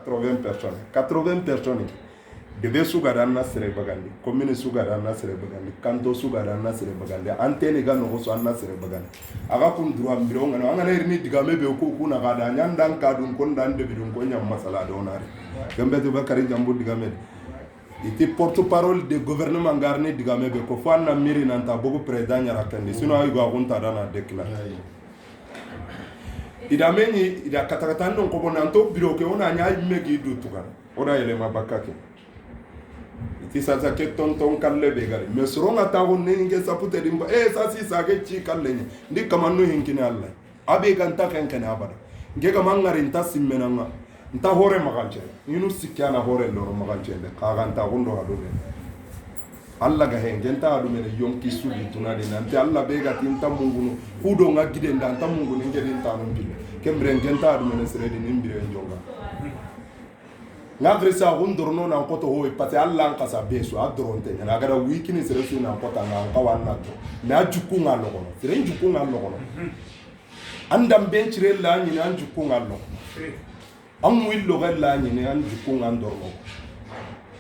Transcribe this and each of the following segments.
80 personnes 80 personnes debe sugara na sere bagandi commune sugara na sere bagandi kanto sugara na sere bagandi antene ga no so na sere bagandi aga kun droit mbiro ngana anga na irni digame be ko kuna ga da nyandan ka dun kon dan de bidun ko nyam masala do nare gambe de bakari jambu digame iti porte parole de gouvernement garni digame be ko fanna miri nanta bogo président nyara kande sino ay go gunta dana déclarer ida meni ida katakata non ko bonanto biro ke ona nya megi du tukana ona yele mabakake iti sasa ke tonton kalle be gari mais soronga tawo ninge sapute dimba sa si sa ke ci kalle ni ndi kamanu hinkini alla abe ganta kan kana abada nge kamangari nta simmenanga nta hore magalche yinu sikyana hore loro magalche de kaganta gondo adone alla ga hen genta adu mele yonki sudi tunade nanti alla be ga tinta mungunu kudo ngagide ndanta mungunu nge dinta no pile kembre genta adu mele seredi nimbire njonga ngagresa gondorno na koto ho pate alla an kasa beso adronte na gara wikini seresu na kota na kawanna to na juku ngalo kono sere juku ngalo kono andam benchire la nyini an juku ngalo am willo galla nyini an juku ngandorno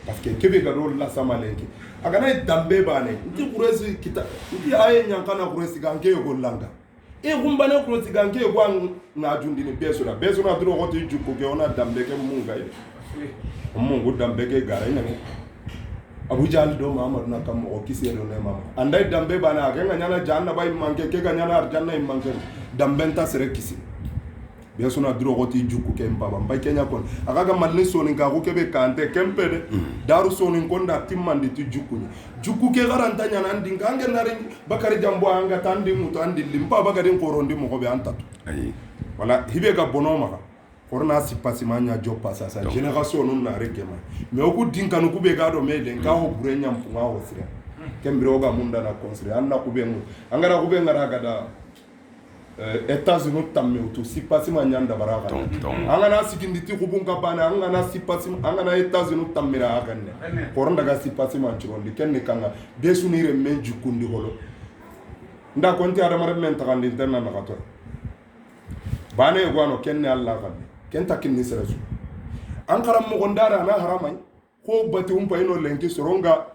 parce que kebe ga do la samalenki agana dambe bane nti kuresi kita nti aye nyankana kuresi ganke go langa gumbane kuresi ganke go na jundi ni beso na dro hoti juku ke ona dambe ke munga mungu dambe ke gara ina ne abuja do mamad na kam o kisero ne mama andai dambe bana ga nyana janna bay manke ke ga nyana arjanna manke dambe ta sere kisi beso na dro hoti juku ke mbaba mbay kenya kon aga malni soni ga ko kebe kante kempede daru soni konda timmandi tu juku ke garanta nyana ndinga nge nari bakari jambo anga tandi muto andi limpa bagari ngorondi mo ko be antatu ayi wala hibe ga bonoma korna si pasimanya jopa sasa génération non na regema mais oku dinkanu kube ga do mele nka ho burenya mpunga ho sire kembiro ga munda na konsire anna kube ngo angara kube ngara ga da États-Unis tamme utu si pasimanya ndabaraga angana sikinditi kubunga bana angana si pasim angana États-Unis tammira aganne kornda ga si pasimanya chirondi kenne kanga besu ni re menju kundi holo nda konti ara mare men takandi interna na gato bana e gwano kenne Allah gadde kenta kinni serasu ankara mo gondara na haramai ko bati umpa ino lenki soronga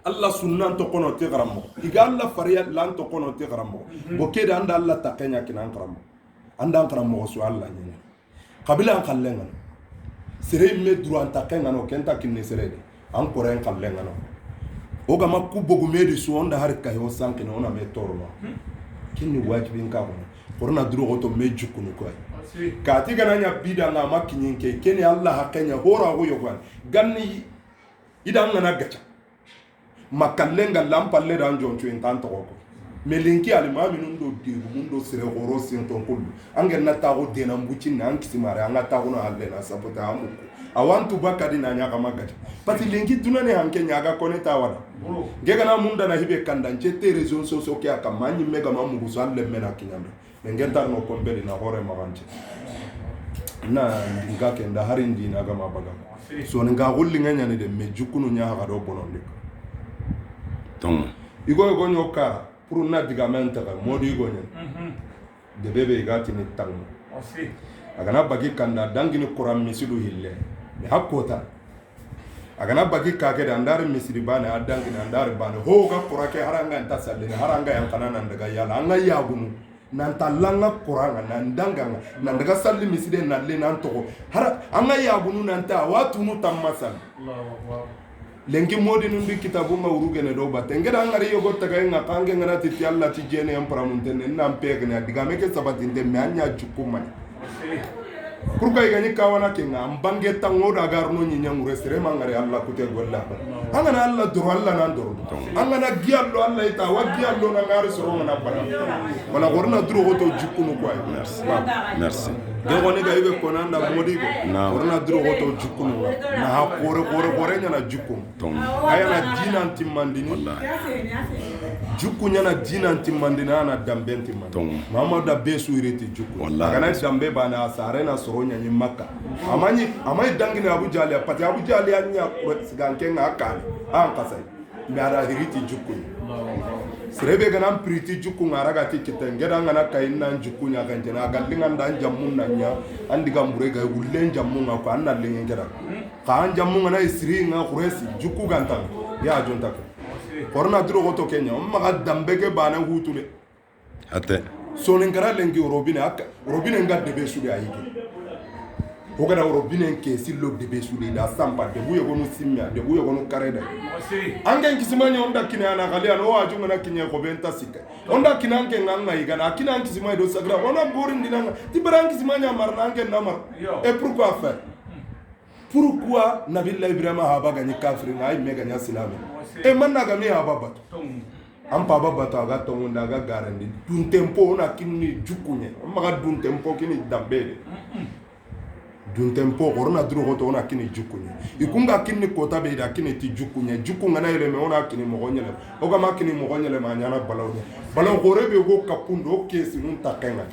Allah sunnan to kono te garamo iga Allah fariya lan to kono te garamo boke da anda Allah takenya kina ankaramo anda ankaramo so Allah nyene kabila an kallenga sere me droit takenga no kenta kinni serede an koren kallenga no o ga makku bogu medi so onda har kay o sankina ona me torno kinni wajibin ka kono korna duro to me jukunu ko kati gananya bida nga makinyinke kene Allah hakenya hora go yogan ganni idan ngana gacha makallenga lampalle dan joncho intanto ko melinki alimami nundo diru mundo sere horo sinton kullu angen na tago dena mbuchi na ankisimare anga tago no alle na sapota amu awantu bakadi na nyaka magacha pati linki tunane hanke nyaga koneta wala ngega na munda na hibe kandanche te réseaux sociaux ke akamanyi mega mamu gusalle mena kinyambe ngenta no kombeli na hore maganche na ngake nda harindi na gama baga so nga gulli nganya ne de mejukunu nya ha do bononde ton igo nyoka pour na digamente ga modi igo nyen de bebe igati ni tango agana bagi kanda dangini kuram misidu hille de hakota agana bagi kake da ndar misiri bana adangini ndar bana ho ga kurake haranga ntasalle haranga yang kanana ndaga yala anga yagunu nanta langa kuranga nandanga nandaga salli miside nalle nanto har anga yagunu nanta watu nu tammasal lenki modi nundi kitabu nga urugene do batengera ngari yogo taga nga kange ngana titi alla ti jene empramuntene nampegna digame ke sabatinde manya jukuma kurga igani kawana kenga ambange tangoda garno nyinya nguresere mangare alla kute golla angana alla duru alla nan duru angana giallo alla ita wa giallo na ngare soro na bara wala gorna duru hoto jukunu kwa merci gego ne ga ibe konanda modi go gorna duru hoto jukunu na ha kore nyana jukum ayana dinan timmandini jukku nyana dinan timmandini ana dambenti man mama da besu ireti jukku kana dambe bana asare na soronya ni makka amai dangina Abu Jali pati Abu Jali anya siganke ngaka an kasai mi ara hiriti jukku serebe gana priti juku ngara gati kitengera ngana kaina juku nya ganjena galinga ndan jammun nanya andiga murega gulen jammun ko anna lingera ka an jammun na isri nga kuresi juku gantan ya jonta ko korna duro goto kenya maga dambege bana hutule ate sonin gara lengi robine akka robine ngadde be sudi ayike o gara robine ke sillo de be sudi da sampa de buye gonu simya de buye gonu kareda angen kisimanya onda kinana kali ano wajunga na kinye ko benta sika onda kinanke nganga igana kinan kisimanya do sagra ona borin dinanga tibaran kisimanya marna angen namar et pourquoi faire pourquoi nabilla ibrahima haba gani kafiri ngai mega nya silame e manna ga mi haba bat am papa bata ga to ngunda ga garandi dun tempo na kinni jukunye maga dun tempo kini dambele dun tempo korona duro goto na kini jukunye ikunga kinni kota be da kini ti jukunye jukunga na ile me ona kini mogonyele o ga makini mogonyele ma nyana balaw balaw gore be go kapundo kesi nun takenga